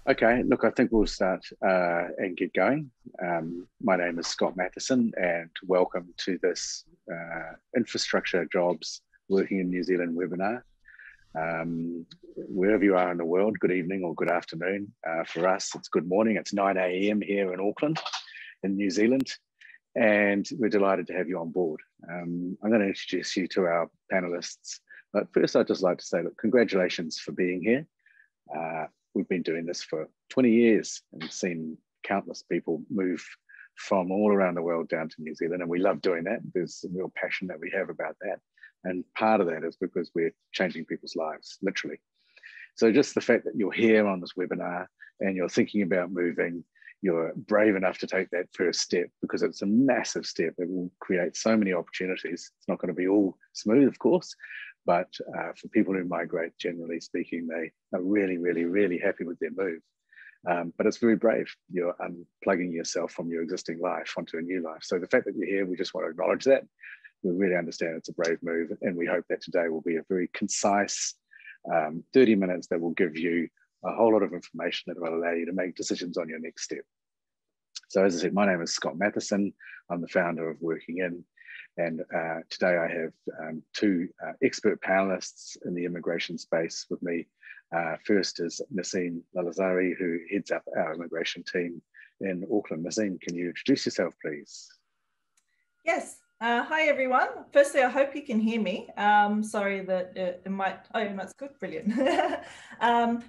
Okay, look, I think we'll start and get going. My name is Scott Mathieson, and welcome to this infrastructure jobs working in New Zealand webinar. Wherever you are in the world, good evening or good afternoon. For us, it's good morning. It's 9 a.m. here in Auckland, in New Zealand, and we're delighted to have you on board. I'm going to introduce you to our panelists, but first I'd just like to say, look, congratulations for being here. We've been doing this for 20 years and seen countless people move from all around the world down to New Zealand, and we love doing that. There's a real passion that we have about that. And part of that is because we're changing people's lives, literally. So just the fact that you're here on this webinar and you're thinking about moving, you're brave enough to take that first step, because it's a massive step that will create so many opportunities. It's not going to be all smooth, of course, but for people who migrate, generally speaking, they are really, really, really happy with their move. But it's very brave. You're unplugging yourself from your existing life onto a new life. So the fact that you're here, we just want to acknowledge that. We really understand it's a brave move, and we hope that today will be a very concise 30 minutes that will give you a whole lot of information that will allow you to make decisions on your next step. So as I said, my name is Scott Mathieson. I'm the founder of Working In, and today I have two expert panelists in the immigration space with me. First is Nassim Lalehzari, who heads up our immigration team in Auckland. Nassim, can you introduce yourself, please? Yes. Hi, everyone. Firstly, I hope you can hear me. Sorry that it might, oh, that's good, brilliant.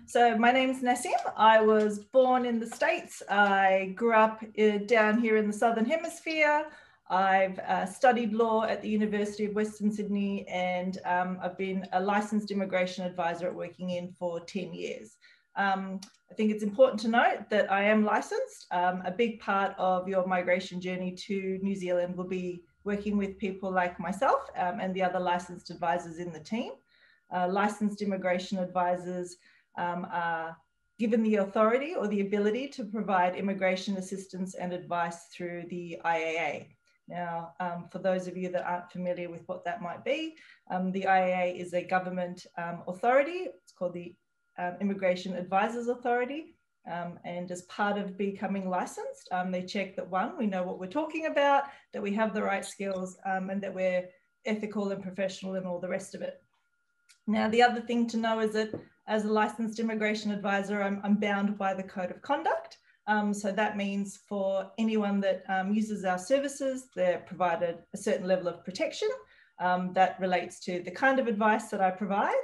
So my name's Nassim. I was born in the States. I grew up down here in the Southern Hemisphere. I've studied law at the University of Western Sydney, and I've been a licensed immigration advisor at Working In for 10 years. I think it's important to note that I am licensed. A big part of your migration journey to New Zealand will be working with people like myself and the other licensed advisors in the team. Licensed immigration advisors are given the authority or the ability to provide immigration assistance and advice through the IAA. Now, for those of you that aren't familiar with what that might be, the IAA is a government authority. It's called the Immigration Advisors Authority. And as part of becoming licensed, they check that, one, we know what we're talking about, that we have the right skills, and that we're ethical and professional and all the rest of it. Now, the other thing to know is that as a licensed immigration advisor, I'm bound by the Code of Conduct. So that means for anyone that uses our services, they're provided a certain level of protection that relates to the kind of advice that I provide,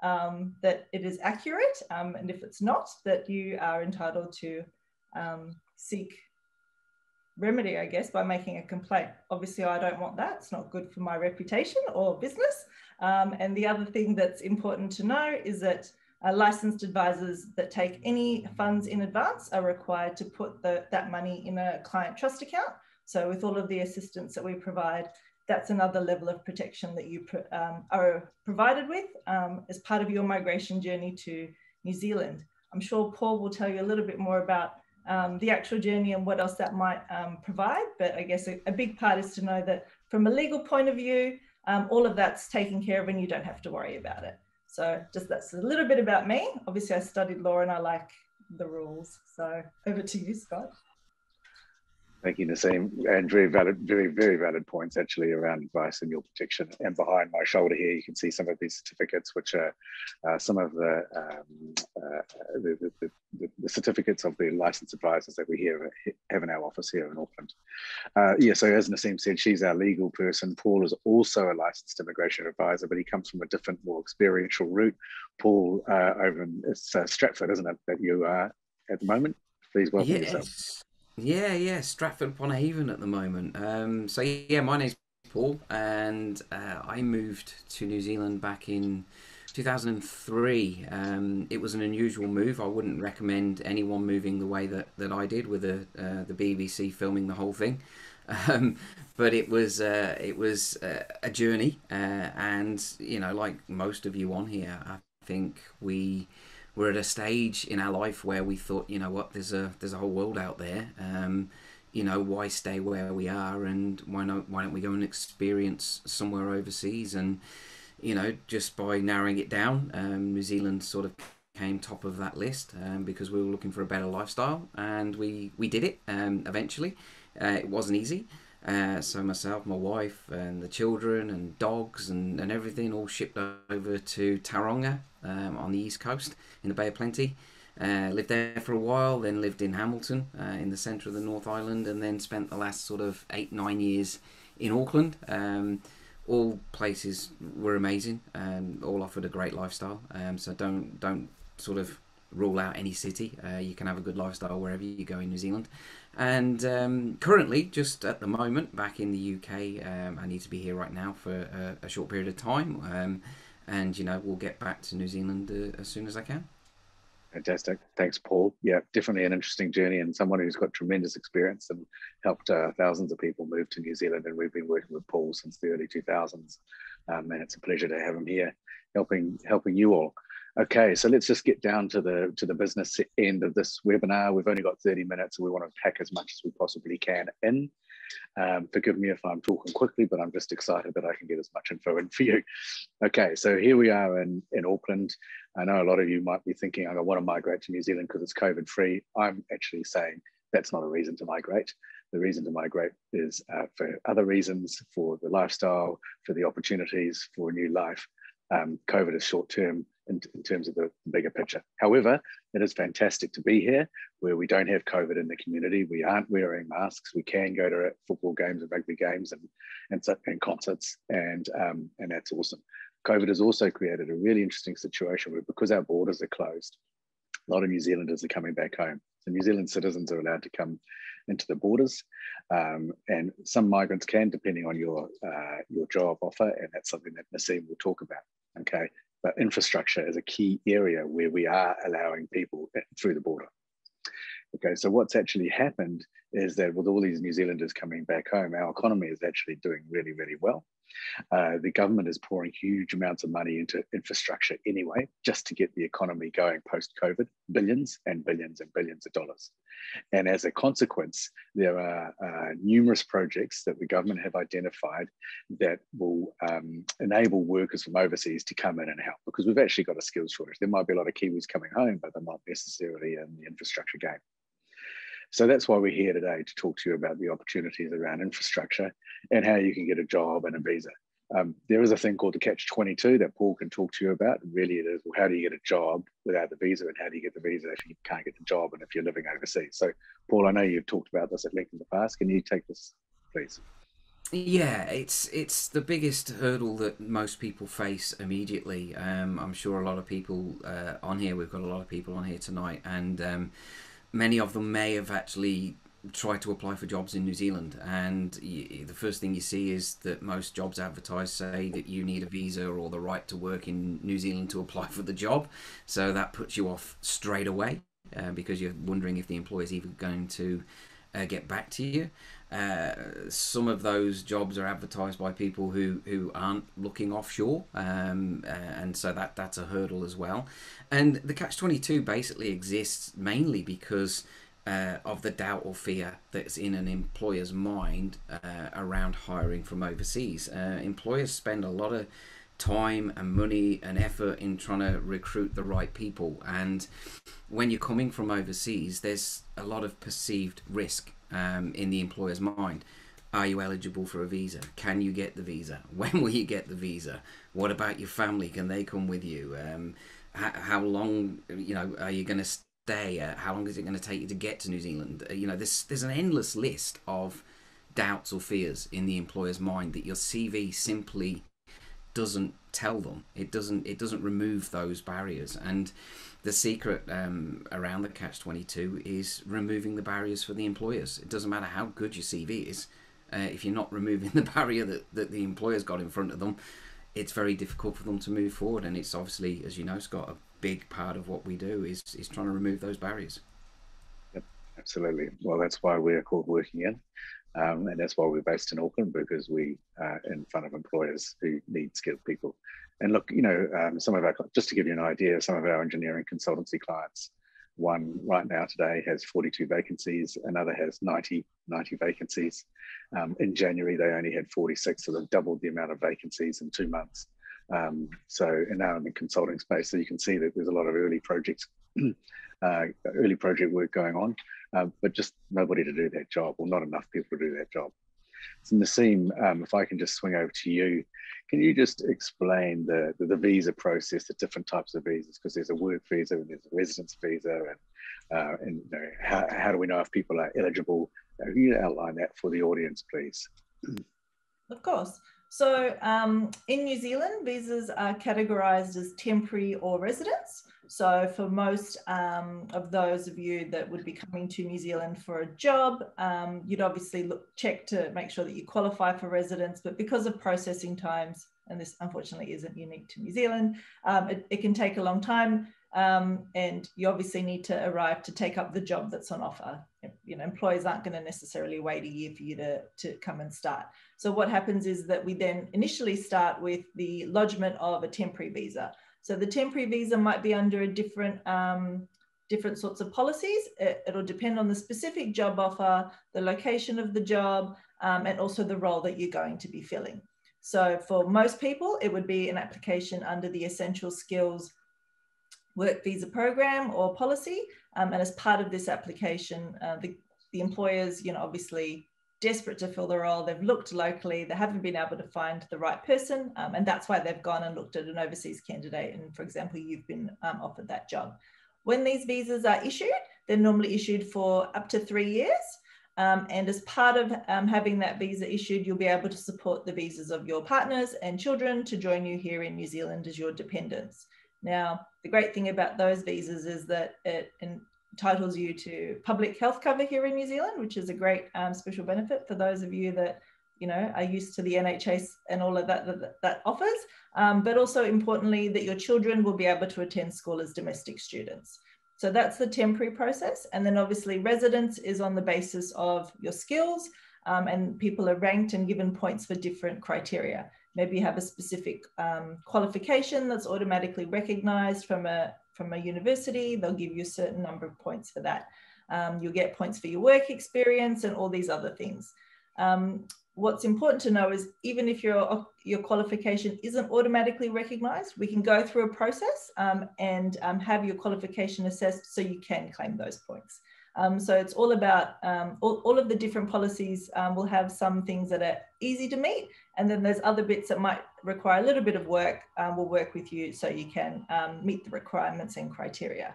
that it is accurate, and if it's not, that you are entitled to seek remedy, I guess, by making a complaint. Obviously, I don't want that. It's not good for my reputation or business. And the other thing that's important to know is that licensed advisors that take any funds in advance are required to put that money in a client trust account. So with all of the assistance that we provide, that's another level of protection that you are provided with as part of your migration journey to New Zealand. I'm sure Paul will tell you a little bit more about the actual journey and what else that might provide. But I guess a big part is to know that from a legal point of view, all of that's taken care of and you don't have to worry about it. So just that's a little bit about me. Obviously, I studied law and I like the rules. So over to you, Scott. Thank you, Nassim, and very valid, very, very valid points actually around advice and your protection. And behind my shoulder here, you can see some of these certificates, which are some of the certificates of the licensed advisors that we have in our office here in Auckland. Yeah, so as Nassim said, she's our legal person. Paul is also a licensed immigration advisor, but he comes from a different, more experiential route. Paul, over in Stratford, isn't it, that you are at the moment? Please welcome yourself. Yeah, Stratford upon Avon at the moment. So yeah, my name's Paul, and I moved to New Zealand back in 2003. It was an unusual move. I wouldn't recommend anyone moving the way that I did, with the BBC filming the whole thing. But it was a journey, and you know, like most of you on here, I think we're at a stage in our life where we thought, you know what, there's a whole world out there. You know, why stay where we are, and why don't we go and experience somewhere overseas? And you know, just by narrowing it down, New Zealand sort of came top of that list because we were looking for a better lifestyle, and we did it eventually. It wasn't easy. So myself, my wife, and the children and dogs and everything all shipped over to Tauranga on the east coast in the Bay of Plenty. Lived there for a while, then lived in Hamilton in the centre of the North Island, and then spent the last sort of 8-9 years in Auckland. All places were amazing, all offered a great lifestyle. So don't sort of rule out any city. You can have a good lifestyle wherever you go in New Zealand. And currently, just at the moment, back in the UK, I need to be here right now for a short period of time. And, we'll get back to New Zealand as soon as I can. Fantastic. Thanks, Paul. Yeah, definitely an interesting journey, and someone who's got tremendous experience and helped thousands of people move to New Zealand. And we've been working with Paul since the early 2000s. And it's a pleasure to have him here helping you all. Okay, so let's just get down to the business end of this webinar. We've only got 30 minutes, and we want to pack as much as we possibly can in. Forgive me if I'm talking quickly, but I'm just excited that I can get as much info in for you. Okay, so here we are in Auckland. I know a lot of you might be thinking, I want to migrate to New Zealand because it's COVID free. I'm actually saying that's not a reason to migrate. The reason to migrate is for other reasons, for the lifestyle, for the opportunities, for a new life. COVID is short term in terms of the bigger picture. However, it is fantastic to be here where we don't have COVID in the community. We aren't wearing masks. We can go to football games and rugby games and concerts, and that's awesome. COVID has also created a really interesting situation where, because our borders are closed, a lot of New Zealanders are coming back home. So New Zealand citizens are allowed to come into the borders, and some migrants can, depending on your job offer, and that's something that Nassim will talk about. Okay, but infrastructure is a key area where we are allowing people through the border. Okay, so what's actually happened is that with all these New Zealanders coming back home, our economy is actually doing really, really well. The government is pouring huge amounts of money into infrastructure anyway, just to get the economy going post-COVID, billions and billions and billions of dollars. And as a consequence, there are numerous projects that the government have identified that will enable workers from overseas to come in and help, because we've actually got a skills shortage. There might be a lot of Kiwis coming home, but they're not necessarily in the infrastructure game. So that's why we're here today, to talk to you about the opportunities around infrastructure and how you can get a job and a visa. There is a thing called the Catch-22 that Paul can talk to you about. And really it is, well, how do you get a job without the visa, and how do you get the visa if you can't get the job and if you're living overseas? So Paul, I know you've talked about this at length in the past. Can you take this, please? Yeah, it's the biggest hurdle that most people face immediately. I'm sure a lot of people on here, we've got a lot of people on here tonight, and many of them may have actually tried to apply for jobs in New Zealand, and the first thing you see is that most jobs advertised say that you need a visa or the right to work in New Zealand to apply for the job. So that puts you off straight away because you're wondering if the employer is even going to get back to you. Some of those jobs are advertised by people who aren't looking offshore, and so that's a hurdle as well. And the Catch-22 basically exists mainly because of the doubt or fear that's in an employer's mind around hiring from overseas. Employers spend a lot of time and money and effort in trying to recruit the right people, and when you're coming from overseas, there's a lot of perceived risk in the employer's mind. Are you eligible for a visa? Can you get the visa? When will you get the visa? What about your family? Can they come with you? How long, are you going to stay? How long is it going to take you to get to New Zealand? There's an endless list of doubts or fears in the employer's mind that your CV simply doesn't tell them. It doesn't remove those barriers. And the secret around the Catch-22 is removing the barriers for the employers. It doesn't matter how good your CV is. If you're not removing the barrier that the employer's got in front of them, it's very difficult for them to move forward. And it's obviously, as you know, Scott, a big part of what we do is trying to remove those barriers. Yep, absolutely. Well, that's why we're called Working In. And that's why we're based in Auckland, because we are in front of employers who need skilled people. And look, some of our, just to give you an idea, some of our engineering consultancy clients, one right now today has 42 vacancies, another has 90 vacancies. In January, they only had 46, so they've doubled the amount of vacancies in 2 months. And now I'm in consulting space, so you can see that there's a lot of early projects, early project work going on, but just nobody to do that job, or not enough people to do that job. So Nassim, if I can just swing over to you, can you just explain the visa process, the different types of visas, because there's a work visa and there's a residence visa, and you know, how do we know if people are eligible? Can you outline that for the audience, please? Of course. So in New Zealand, visas are categorized as temporary or residence. So for most of those of you that would be coming to New Zealand for a job, you'd obviously check to make sure that you qualify for residence, but because of processing times, and this unfortunately isn't unique to New Zealand, it can take a long time. And you obviously need to arrive to take up the job that's on offer. You know, employers aren't going to necessarily wait a year for you to come and start. So what happens is that we then initially start with the lodgement of a temporary visa. So the temporary visa might be under a different sorts of policies. It'll depend on the specific job offer, the location of the job, and also the role that you're going to be filling. So for most people, it would be an application under the Essential Skills Work Visa Program or policy. And as part of this application, the employers, you know, obviously desperate to fill the role, they've looked locally, they haven't been able to find the right person, and that's why they've gone and looked at an overseas candidate. And for example, you've been offered that job. When these visas are issued, they're normally issued for up to 3 years. And as part of having that visa issued, you'll be able to support the visas of your partners and children to join you here in New Zealand as your dependents. Now, the great thing about those visas is that it entitles you to public health cover here in New Zealand, which is a great special benefit for those of you that, you know, are used to the NHS and all of that offers, but also importantly that your children will be able to attend school as domestic students. So that's the temporary process. And then obviously residence is on the basis of your skills, and people are ranked and given points for different criteria. Maybe you have a specific qualification that's automatically recognized from a university. They'll give you a certain number of points for that. You'll get points for your work experience and all these other things. What's important to know is even if your qualification isn't automatically recognized, we can go through a process and have your qualification assessed so you can claim those points. So it's all about all of the different policies will have some things that are easy to meet, and then there's other bits that might require a little bit of work. We'll work with you so you can meet the requirements and criteria.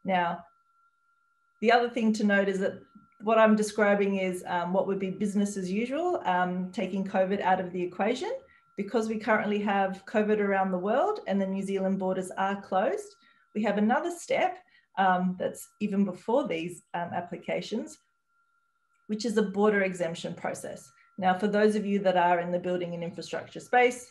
Now, the other thing to note is that what I'm describing is what would be business as usual, taking COVID out of the equation. Because we currently have COVID around the world and the New Zealand borders are closed, we have another step that's even before these applications, which is a border exemption process. Now, for those of you that are in the building and infrastructure space,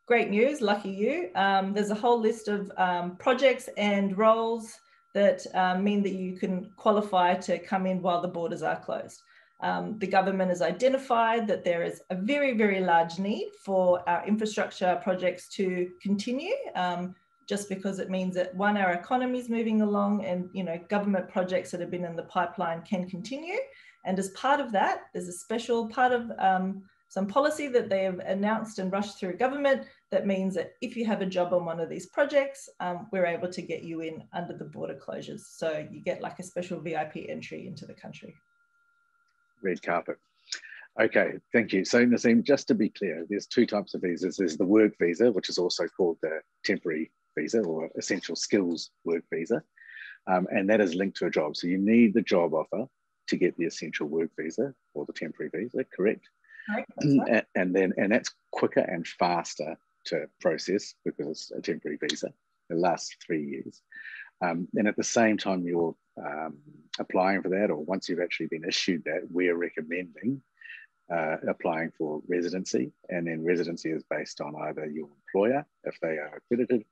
great news, lucky you. There's a whole list of projects and roles that mean that you can qualify to come in while the borders are closed. The government has identified that there is a very, very large need for our infrastructure projects to continue, just because it means that one, our economy is moving along, and government projects that have been in the pipeline can continue. And as part of that, there's a special part of some policy that they have announced and rushed through government that means that if you have a job on one of these projects, we're able to get you in under the border closures. So you get like a special VIP entry into the country. Red carpet. Okay, thank you. So Nassim, just to be clear, there's two types of visas. There's the work visa, which is also called the temporary visa or essential skills work visa. And that is linked to a job. So you need the job offer to get the essential work visa or the temporary visa, correct? Right, that's right. And that's quicker and faster to process because it's a temporary visa. It lasts 3 years. And at the same time you're applying for that, or once you've actually been issued that, we're recommending applying for residency. And then residency is based on either your employer, if they are accredited,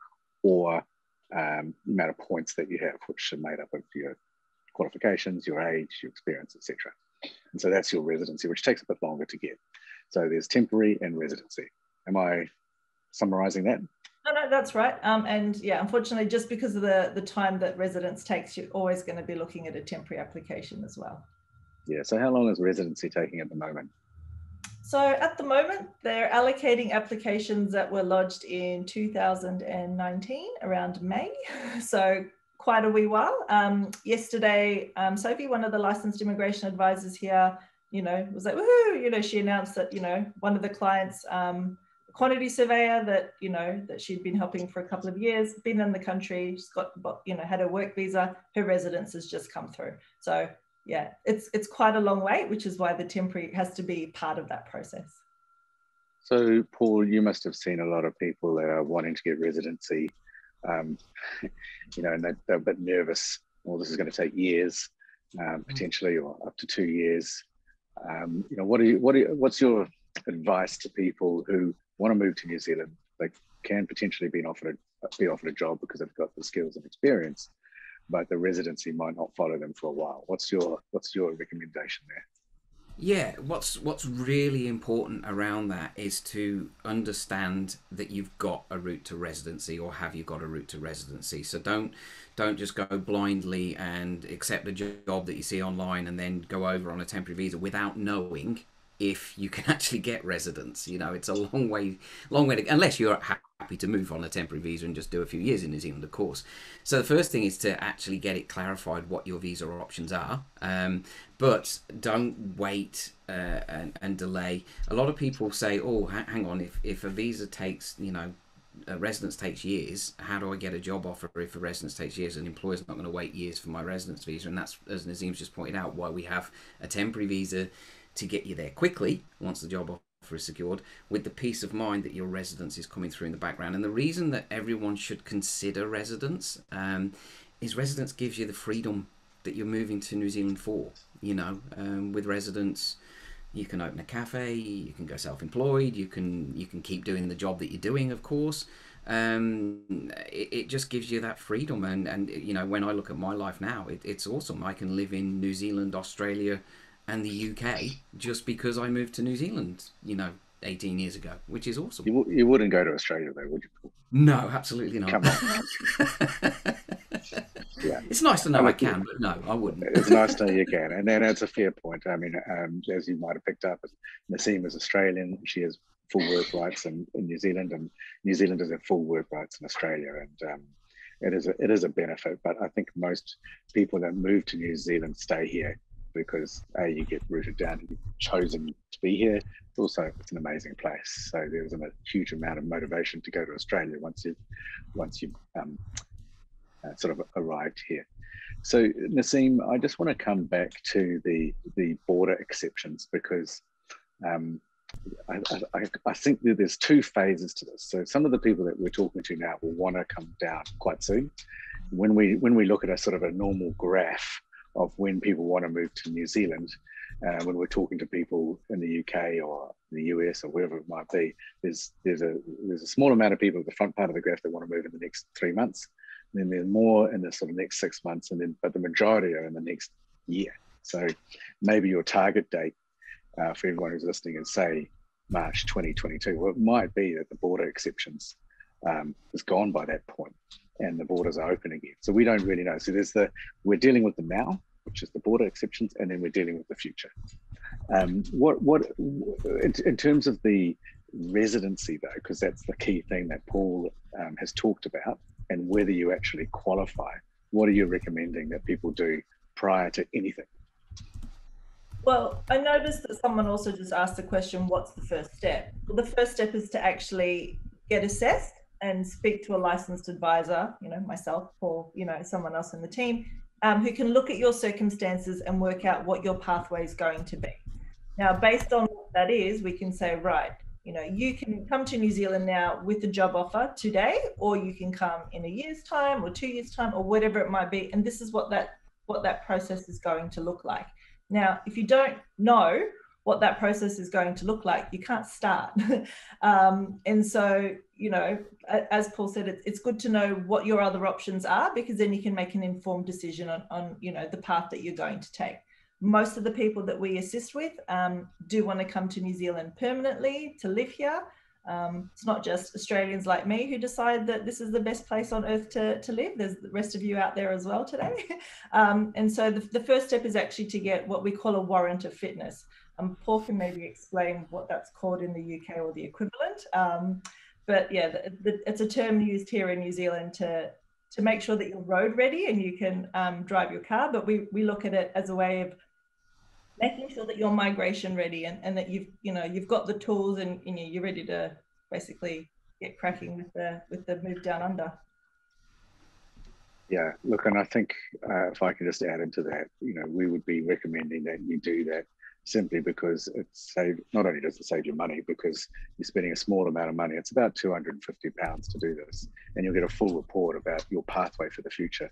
or the amount of points that you have, which are made up of your qualifications, your age, your experience, etc. And so that's your residency, which takes a bit longer to get. So there's temporary and residency. Am I summarizing that? No, that's right. And yeah, unfortunately, just because of the time that residence takes, you're always going to be looking at a temporary application as well. Yeah, so how long is residency taking at the moment? So at the moment, they're allocating applications that were lodged in 2019 around May. So quite a wee while. Yesterday, Sophie, one of the licensed immigration advisors here, was like, woohoo, she announced that, one of the clients, quantity surveyor that, that she'd been helping for a couple of years, been in the country, just got, had a work visa, her residence has just come through. So yeah, it's quite a long wait, which is why the temporary has to be part of that process. So Paul, you must have seen a lot of people that are wanting to get residency, and they're a bit nervous. Well, this is going to take years, potentially, or up to 2 years. What's your advice to people who want to move to New Zealand? They can potentially be offered a job because they've got the skills and experience, but the residency might not follow them for a while. What's your recommendation there? Yeah, what's really important around that is to understand that you've got a route to residency, or have you got a route to residency. So don't just go blindly and accept a job that you see online and then go over on a temporary visa without knowing if you can actually get residence. It's a long way to, unless you're happy to move on a temporary visa and just do a few years in New Zealand, of course. So the first thing is to actually get it clarified what your visa options are, but don't wait and delay. A lot of people say, oh, hang on, if a visa takes, a residence takes years, how do I get a job offer if a residence takes years? An employer's not going to wait years for my residence visa. And that's, as Nassim's just pointed out, why we have a temporary visa, to get you there quickly once the job offer is secured, with the peace of mind that your residence is coming through in the background. And the reason that everyone should consider residence is residence gives you the freedom that you're moving to New Zealand for. With residence, you can open a cafe, you can go self-employed, you can keep doing the job that you're doing, of course. It just gives you that freedom, and when I look at my life now, it's awesome. I can live in New Zealand, Australia, and the UK just because I moved to New Zealand, 18 years ago, which is awesome. You wouldn't go to Australia though, would you? No, absolutely not. Come on. Yeah. It's nice to know I can, but no, I wouldn't. It's nice to know you can, and then that's a fair point. I mean, as you might have picked up, Nassim is Australian. She has full work rights in New Zealand, and New Zealanders have full work rights in Australia, and it is a benefit. But I think most people that move to New Zealand stay here because you get rooted down and you've chosen to be here. Also, it's an amazing place. So there's a huge amount of motivation to go to Australia once you've sort of arrived here. So Nassim, I just want to come back to the border exceptions, because I think that there's two phases to this. So some of the people that we're talking to now will want to come down quite soon. When we look at a sort of a normal graph of when people want to move to New Zealand, when we're talking to people in the UK or the US or wherever it might be, there's a small amount of people at the front part of the graph that want to move in the next 3 months. And then there's more in the sort of next 6 months, but the majority are in the next year. So maybe your target date for everyone who's listening is, say, March 2022. Well, it might be that the border exceptions is gone by that point and the borders are open again. So we don't really know. So we're dealing with the now, which is the border exceptions, and then we're dealing with the future. In terms of the residency though, because that's the key thing that Paul has talked about, and whether you actually qualify, what are you recommending that people do prior to anything? Well, I noticed that someone also just asked the question, what's the first step? Well, the first step is to actually get assessed and speak to a licensed advisor, myself or, someone else in the team, who can look at your circumstances and work out what your pathway is going to be. Now, based on what that is, we can say, right, you can come to New Zealand now with a job offer today, or you can come in a year's time or 2 years' time or whatever it might be. And this is what that process is going to look like. Now, if you don't know what that process is going to look like, you can't start. And so, as Paul said, it's good to know what your other options are, because then you can make an informed decision on the path that you're going to take. Most of the people that we assist with do want to come to New Zealand permanently to live here. It's not just Australians like me who decide that this is the best place on earth to live. There's the rest of you out there as well today. And so the first step is actually to get what we call a warrant of fitness. Paul can maybe explain what that's called in the UK or the equivalent. But yeah, it's a term used here in New Zealand to make sure that you're road ready and you can drive your car. But we look at it as a way of making sure that you're migration ready and that you've got the tools and you're ready to basically get cracking with the move down under. Yeah, look, and I think if I can just add into that, we would be recommending that you do that simply because not only does it save you money, because you're spending a small amount of money. It's about £250 to do this, and you'll get a full report about your pathway for the future.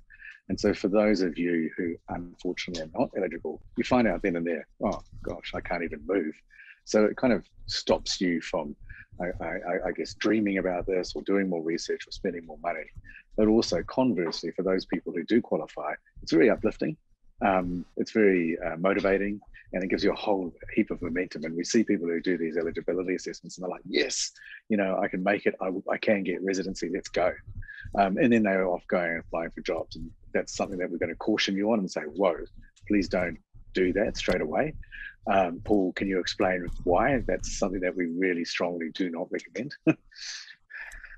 And so for those of you who unfortunately are not eligible, you find out then and there, oh gosh, I can't even move. So it kind of stops you from, I guess, dreaming about this or doing more research or spending more money. But also conversely, for those people who do qualify, it's very uplifting. It's very motivating, and it gives you a whole heap of momentum. And we see people who do these eligibility assessments and they're like, yes, I can make it. I can get residency. Let's go. And then they're off going and applying for jobs. And that's something that we're going to caution you on and say, whoa, please don't do that straight away. Paul, can you explain why? That's something that we really strongly do not recommend.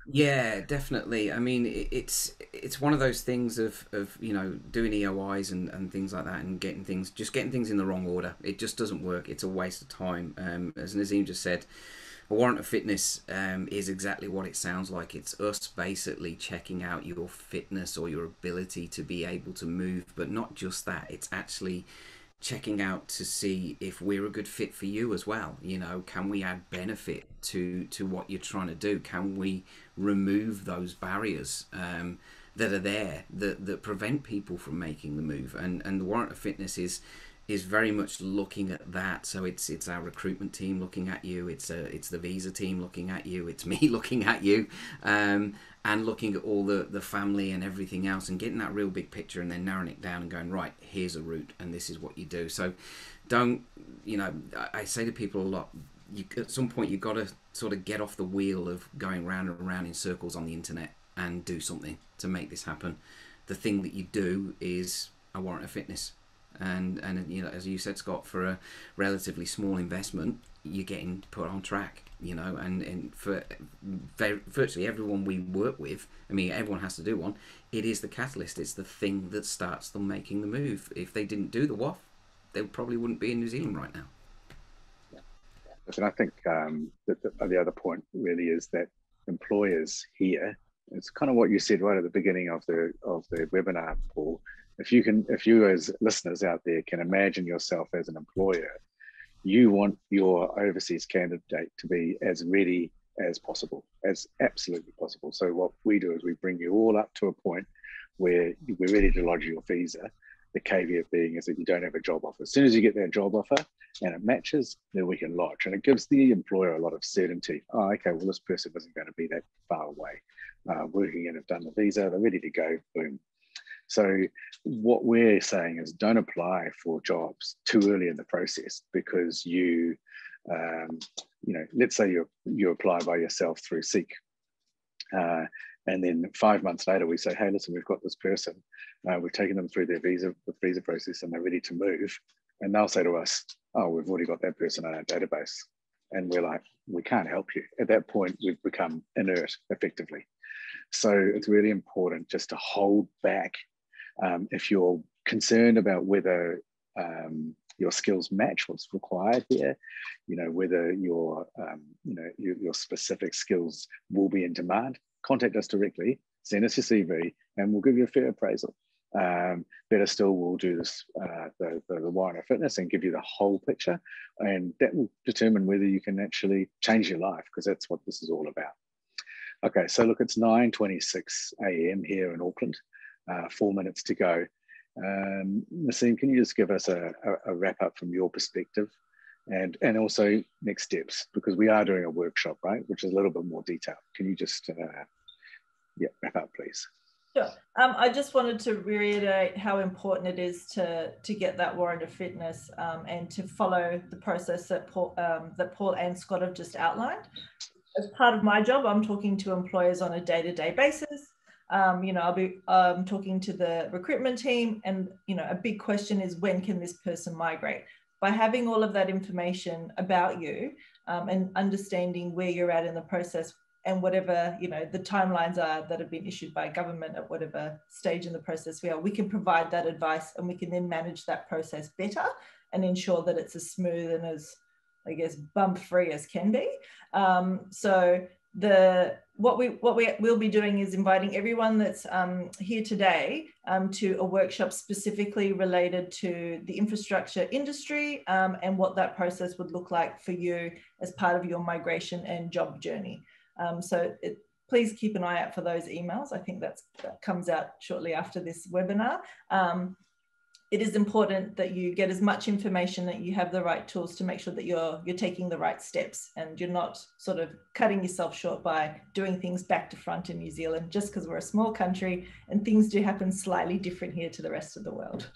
Yeah, definitely. I mean, it's one of those things of doing EOIs and things like that, and getting things in the wrong order. It just doesn't work. It's a waste of time. As Nassim just said, a warrant of fitness is exactly what it sounds like. It's us basically checking out your fitness or your ability to be able to move, but not just that. It's actually checking out to see if we're a good fit for you as well. Can we add benefit to what you're trying to do? Can we remove those barriers that are there that prevent people from making the move? And the warrant of fitness is very much looking at that. So it's our recruitment team looking at you, it's the visa team looking at you, it's me looking at you, and looking at all the family and everything else, and getting that real big picture, and then narrowing it down and going, right, here's a route and this is what you do. So don't, I say to people a lot, at some point you've got to sort of get off the wheel of going round and round in circles on the internet and do something to make this happen. The thing that you do is a warrant of fitness. And as you said, Scott, for a relatively small investment, you're getting put on track, and for virtually everyone we work with, I mean, everyone has to do one. It is the catalyst. It's the thing that starts them making the move. If they didn't do the WOF, they probably wouldn't be in New Zealand right now. And I think the other point really is that employers here, it's kind of what you said right at the beginning of the webinar, Paul. If you as listeners out there can imagine yourself as an employer, you want your overseas candidate to be as ready as possible, as absolutely possible. So what we do is we bring you all up to a point where we're ready to lodge your visa. The caveat being is that you don't have a job offer. As soon as you get that job offer and it matches, then we can lodge. And it gives the employer a lot of certainty. Oh, okay, well, this person isn't going to be that far away. Working in, have done the visa, they're ready to go, boom. So what we're saying is don't apply for jobs too early in the process, because let's say you apply by yourself through Seek. And then 5 months later, we say, hey, listen, we've got this person. We've taken them through the visa process and they're ready to move. And they'll say to us, oh, we've already got that person on our database. And we're like, we can't help you. At that point, we've become inert effectively. So it's really important just to hold back. If you're concerned about whether your skills match what's required here, whether your specific skills will be in demand, contact us directly, send us your CV, and we'll give you a fair appraisal. Better still, we'll do this, the Warrant of Fitness, and give you the whole picture, and that will determine whether you can actually change your life, because that's what this is all about. Okay, so look, it's 9:26 a.m. here in Auckland. 4 minutes to go. Nassim, can you just give us a wrap up from your perspective, and also next steps, because we are doing a workshop, right, which is a little bit more detailed. Can you just wrap up, please? Sure. I just wanted to reiterate how important it is to get that Warrant of Fitness and to follow the process that Paul and Scott have just outlined. As part of my job, I'm talking to employers on a day-to-day basis. I'll be talking to the recruitment team, and a big question is, when can this person migrate? by having all of that information about you and understanding where you're at in the process and whatever, you know, the timelines are that have been issued by government at whatever stage in the process we are, we can provide that advice and we can then manage that process better and ensure that it's as smooth and as, I guess, bump free as can be. So what we'll be doing is inviting everyone that's here today to a workshop specifically related to the infrastructure industry and what that process would look like for you as part of your migration and job journey. Please keep an eye out for those emails. I think that comes out shortly after this webinar. It is important that you get as much information, that you have the right tools to make sure that you're taking the right steps and you're not sort of cutting yourself short by doing things back to front in New Zealand, just because we're a small country and things do happen slightly different here to the rest of the world.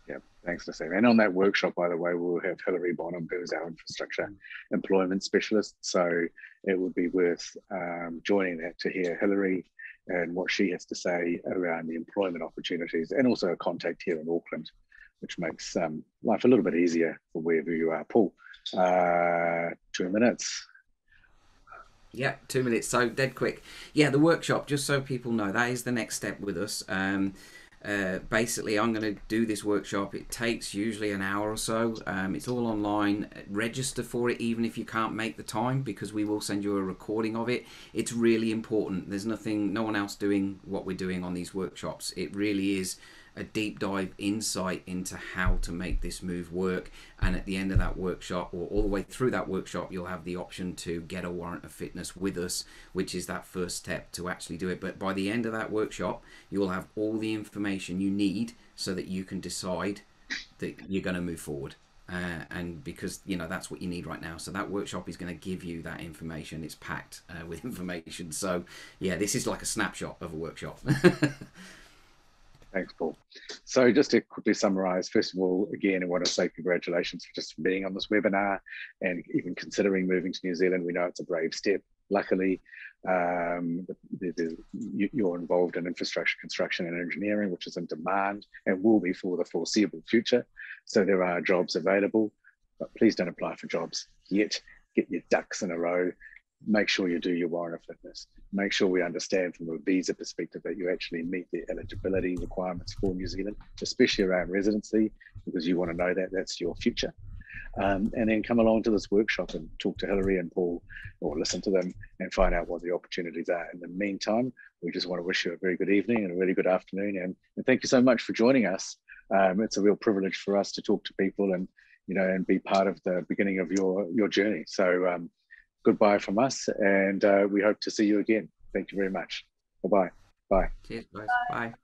Yeah, thanks, Nassim. And on that workshop, by the way, we'll have Hilary Bonham, who is our infrastructure employment specialist. So it would be worth joining that to hear Hilary and what she has to say around the employment opportunities, and also a contact here in Auckland, which makes life a little bit easier for wherever you are. Paul, 2 minutes. Yeah, 2 minutes, so dead quick. Yeah, the workshop, just so people know, that is the next step with us. Basically, I'm going to do this workshop. It takes usually an hour or so. It's all online. Register for it even if you can't make the time, because we will send you a recording of it. It's really important. There's no one else doing what we're doing on these workshops. It really is a deep dive insight into how to make this move work. And at the end of that workshop, or all the way through that workshop, you'll have the option to get a warrant of fitness with us, which is that first step to actually do it. But by the end of that workshop, you'll have all the information you need so that you can decide that you're going to move forward. And because, you know, that's what you need right now. So that workshop is going to give you that information. It's packed with information. So yeah, this is like a snapshot of a workshop. Thanks, Paul. So just to quickly summarize, first of all, again, I want to say congratulations for just being on this webinar and even considering moving to New Zealand. We know it's a brave step. Luckily, you're involved in infrastructure, construction and engineering, which is in demand and will be for the foreseeable future. So there are jobs available, but please don't apply for jobs yet. Get your ducks in a row. Make sure you do your warrant of fitness. Make sure we understand from a visa perspective that you actually meet the eligibility requirements for New Zealand, especially around residency, because you want to know that that's your future. And then come along to this workshop and talk to Hilary and Paul, or listen to them and find out what the opportunities are. In the meantime, we just want to wish you a very good evening and a really good afternoon. And thank you so much for joining us. It's a real privilege for us to talk to people and, you know, and be part of the beginning of your journey. So goodbye from us, and we hope to see you again. Thank you very much. Bye-bye. Bye. Cheers, guys. Bye.